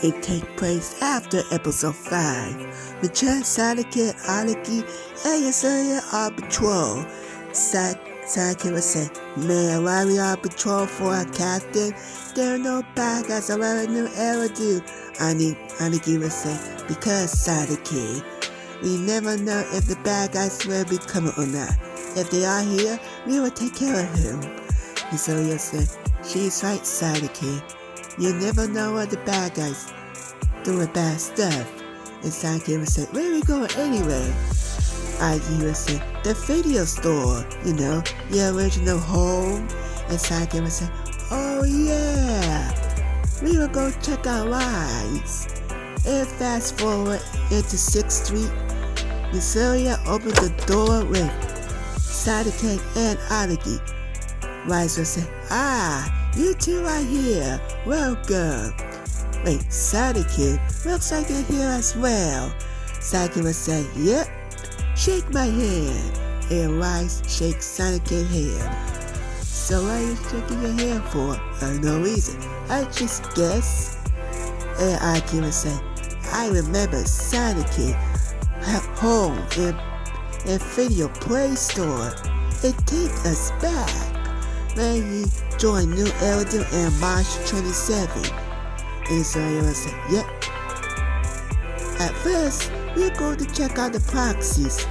It takes place after episode 5. The sonickid, Aniki, and Yasuya are patrol. Sonickid would say, "Man, why we on patrol for a captain? There are no bad guys around new era do." Aniki would say, "Because Sonickid, we never know if the bad guys will be coming or not. If they are here, we will take care of him." Yasuya said, "She's right, Sonickid. You never know what the bad guys doing bad stuff." And Sonickid would say, "Where are we going anyway?" Aniki would say, "The video store, your original home." And Sonickid would say, "Oh yeah, we will go check out lines." And fast forward into 6th Street, Yasuya opened the door with Sonickid and Aniki. Wise would say, "You two are here. Welcome." "Wait, Sonickid, looks like you're here as well." Sonickid would say, "Yep, shake my hand." And Wise shakes Sonickid's hand. "So what are you shaking your hand for?" "No reason. I just guess." And Aniki would say, "I remember Sonickid home in video play store. It takes us back when he joined New Elder in March 27. And so you would say, "Yep. At first, we're going to check out the proxies,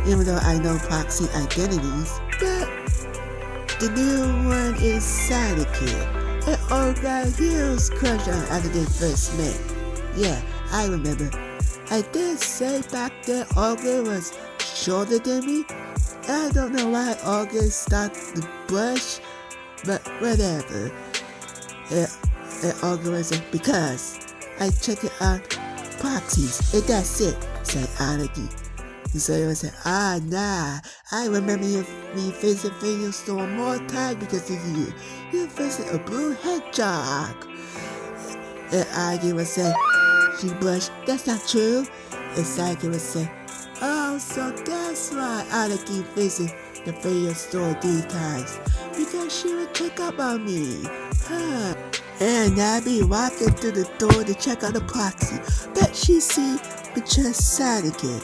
even though I know proxy identities, but the new one is Sonickid. And all got a huge crush on after they first met. Yeah, I remember. I did say back then Olga was shorter than me. I don't know why Olga started to blush, but whatever." And Olga was like, "Because I checked it out proxies, and that's it," said Aniki. And so he was like, "Nah, I remember me visit video store more times because of you. You visit a blue hedgehog." And Aniki would say, she blushed, "That's not true." And Sonickid would say, "Oh, so that's why Aniki visit the video store 3 times, because she would check up on me. Huh." And Nabi walking through the door to check out the proxy, but she see just Sonickid.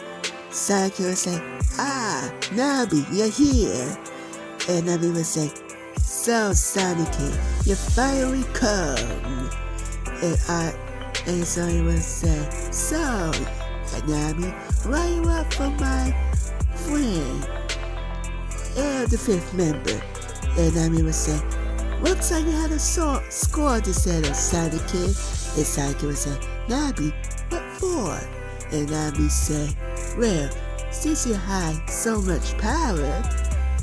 Sonickid would say, "Nabi, you're here." And Nabi would say, "So Sonickid, you finally come." And so he would say, "So, Nabi, why you up for my friend? And the 5th member." And Nabi would say, "Looks like you had a score to settle, Sonickid." And Sonickid would say, "Nabi, what for?" And Nabi say, "Well, since you have so much power,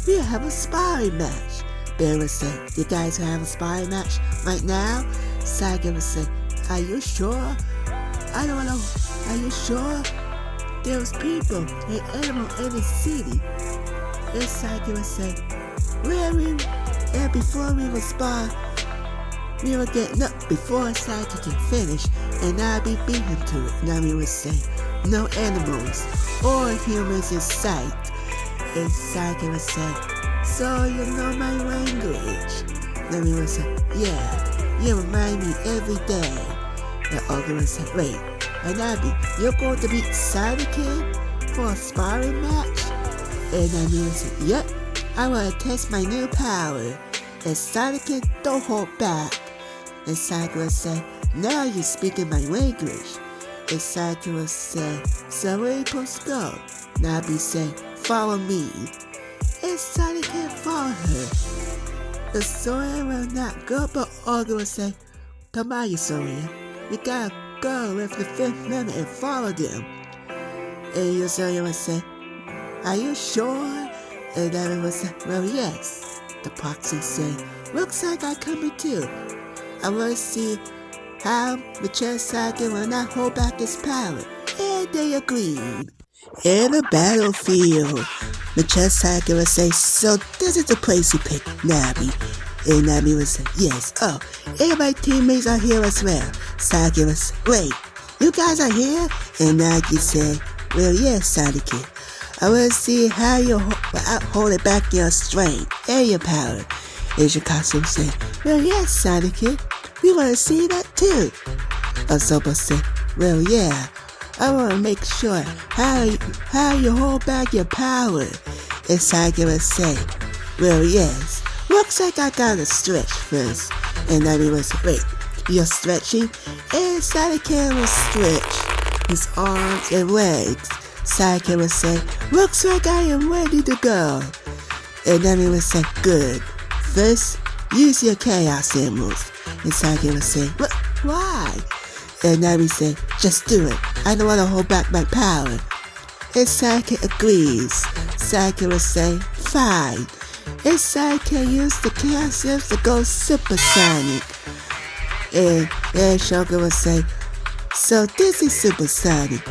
we'll have a sparring match." Bear would say, "You guys will have a sparring match right now?" Sonickid would say, "Are you sure? I don't know. Are you sure? There was people and animals in the city." And Sonickid would say, and before we would spar, we were getting up before Sonickid can finish, and I'd be beat him to it." Nami would say, "No animals or humans in sight." And Sonickid would say, "So you know my language?" Nami would say, "Yeah, you remind me every day." And Olga would say, "Wait, Nabi, you're going to beat Sonickid for a sparring match?" And Nami would say, "Yep, I want to test my new power." And Sonickid, don't hold back. And Sonickid would say, "Now you're speaking my language." And Sonickid would say, "So where are you supposed to go?" Nabi said, "Follow me." And Sonickid followed her. The Yasuya will not go, but Olga would say, "Come on, Yasuya. You gotta go with the 5th member and follow them." And Yasuya would say, "Are you sure?" And Nabi would say, "Well, yes." The proxy said, "Looks like I'm coming too. I want to see how the Sonickid will not hold back his power." And they agreed. In the battlefield, the Sonickid would say, "So this is the place you picked, Nabi." And Nabi would say, "Yes. Oh, and my teammates are here as well." Sonickid would say, "Wait, you guys are here?" And Nabi said, "Well, yes, Sonickid. I want to see how you hold back your strength and your power." And Shikasu said, "Well, yes, Sonickid. We want to see that too." Ahsoka said, well, yeah, I want to make sure how you hold back your power. And Sakura said, well, yes, looks like I gotta stretch first. And Nabi was like, wait, you're stretching? And Sakura will stretch his arms and legs. Sakura said, looks like I am ready to go. And Nabi was like, good. First, use your chaos emeralds. And Sakura said, what? Why? And Nabi said, just do it. I don't want to hold back my power. And Sakura agrees. Sakura said, fine. And Sakura used the chaos emeralds to go supersonic. And Shogun would say, so this is supersonic.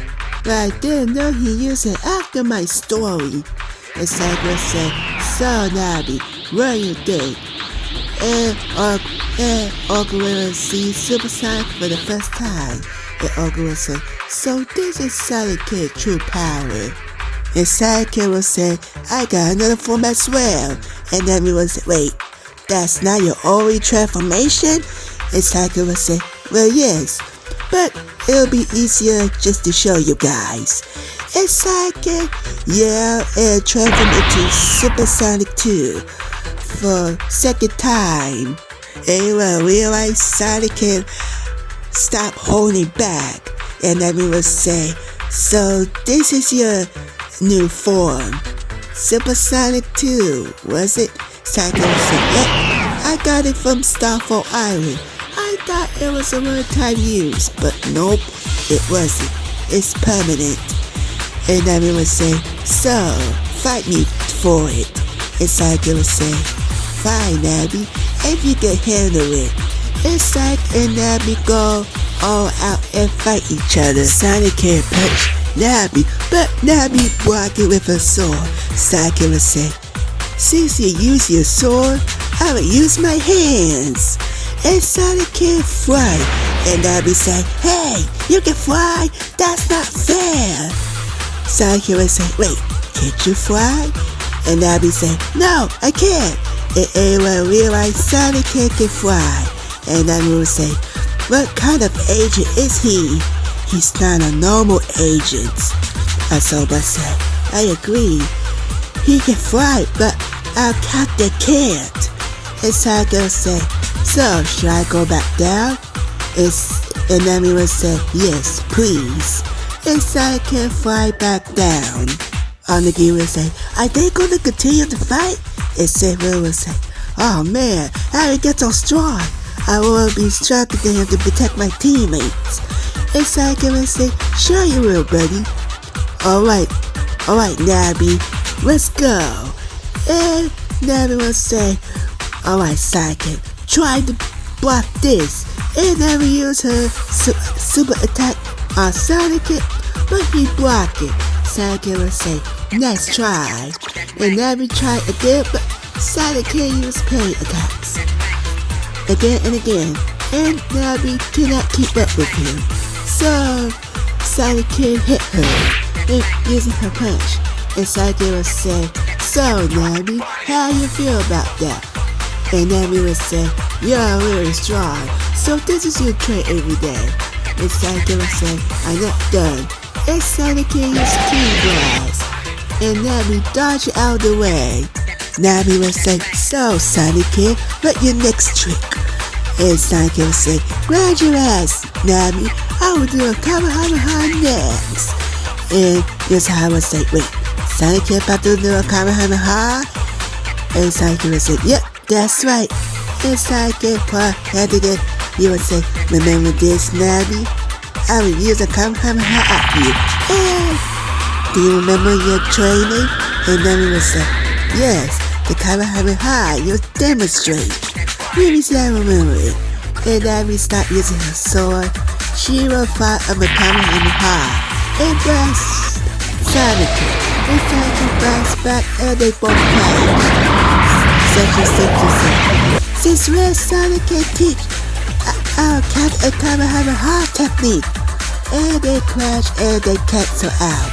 But I didn't know he used it after my story. And Sakura said, so Nabi, what do you think? And Ogura sees supersonic for the first time. And Ogura said, so this is Sonickid true power. And Sakura said, I got another form as well. And Nabi was like, wait, that's not your only transformation? And Sakura said, well, yes, but it'll be easier just to show you guys. And Sakura, yeah, and transformed into Supersonic 2 for second time. And when realized Sonic can stop holding back. And Nabi would say, so this is your new form. Supersonic 2, was it? Sakura said, yep, I got it from Starfall Island. I thought it was a one-time use, but nope, it wasn't. It's permanent. And Nabi would say, so, fight me for it. And Sakura would say, fine, Nabi, if you can handle it. And Sakura and Nabi go all out and fight each other. Sonic can't punch Nabi, but Nabi blocked it with a sword. Sakura would say, since you use your sword, I will use my hands. And Sonic can't fly. And Nabi said, hey, you can fly? That's not fair. Sakura said, wait, can't you fly? And Nabi said, no, I can't. And everyone realized Sonic can fly. And Nabi would say, what kind of agent is he? He's not a normal agent. Ahsoka said, I agree. He can fly, but our captain can't. And Sakura said, so, should I go back down? And Nabi would say, yes, please. And Sonic can fly back down. Onigi would say, are they going to continue to fight? And Saber would say, oh man, how did he get so strong? I will be struggling him to protect my teammates. And Sonic would say, sure you will, buddy. Alright, Nabi, let's go. And Nabi would say, alright, Sonic, try to block this. And Nabi used her super attack on Sonickid, but he blocked it. Sonickid would say, nice try. And Nabi tried again, but Sonickid used parry attacks. Again and again. And Nabi could not keep up with him. So Sonickid hit her using her punch. And Sonickid would say, so Nabi, how you feel about that? And Nabi would say, you're really strong, so this is your trait every day. And Sonickid would say, I'm not done. And Sonickid used key blast. And Nabi dodged out of the way. Nabi would say, so Sonickid, what your next trick? And Sonickid would say, grab your ass, Nabi, I will do a Kamehameha next. And this how I would say, wait, Sonickid about to do a Kamehameha? And Sonickid would say, yep, that's right. And Sonickid had it. He would say, remember this, Nabi? I will use a Kamehameha at you. And do you remember your training? And Nabi would say, yes, the Kamehameha you demonstrate. Maybe I remember it. And Nabi stopped using her sword. She will fight a Kamehameha and blast Sonickid. And Sonickid blast back and they both crash. Since when Sonic can teach our cat a Kamehameha technique? And they crash and they cancel out.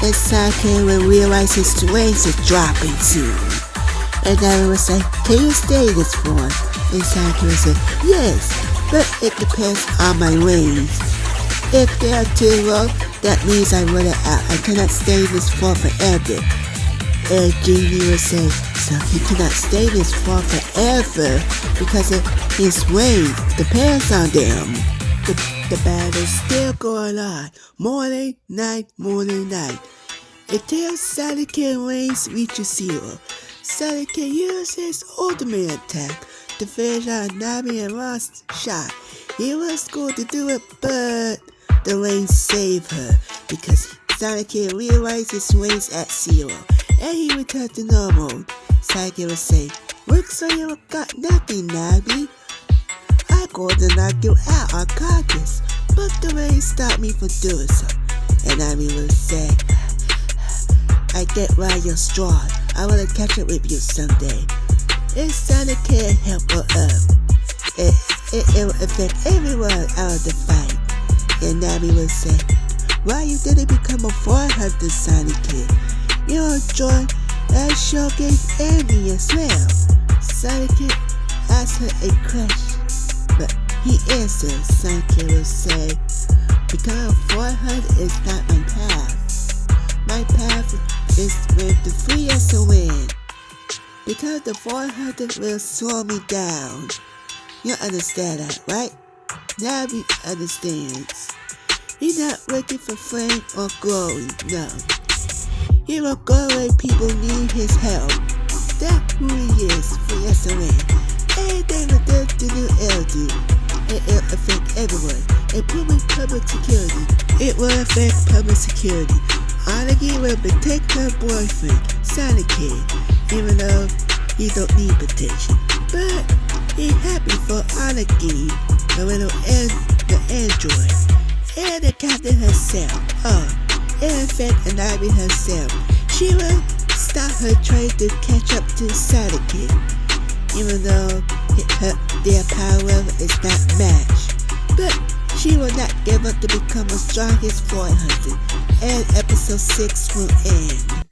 And Sonic will realize his strength is dropping soon. And Nabi will say, can you stay this form? And Sonic will say, yes, but it depends on my range. If they are too low, that means I run it out. I cannot stay this far forever. And qingyi will say, so he cannot stay this far forever because of his range depends on them. The battle's still going on. Morning, night, morning, night. Until Sonickid range reaches 0. Sonickid uses his ultimate attack to finish on Miyabi and Lost shot. He was going to do it, but the range saved her because Sonickid realized his range at 0 and he returned to normal. Sonickid would say, looks like you got nothing, Miyabi. I'm going to knock you out unconscious, but the range stopped me from doing so. And Miyabi would say, I get why you're strong. I want to catch up with you someday. If Sonickid help her up, it will affect everyone out of the fight. And Miyabi would say, why you didn't become a 400 Sonickid? You'll join a showcase enemy as well. Sonickid asked her a question, but he answered. Sonickid would say, becoming a 400 is not my path. My path is with the 3S to win. Because the 400 will slow me down. You understand that, right? Miyabi understands. He's not looking for fame or glory, no. He will go where people need his help. That's who he is, 3S to win. Anything with the new LD. It will affect everyone, including public security. It will affect public security. Anagi will protect her boyfriend, Sonickid, even though he don't need protection. But he's happy for Anagi, the little android, and the captain herself. In fact, Miyabi herself. She will stop her trying to catch up to Sonickid, even though their power level is not matched. But she will not give up to become the strongest 400, and episode 6 will end.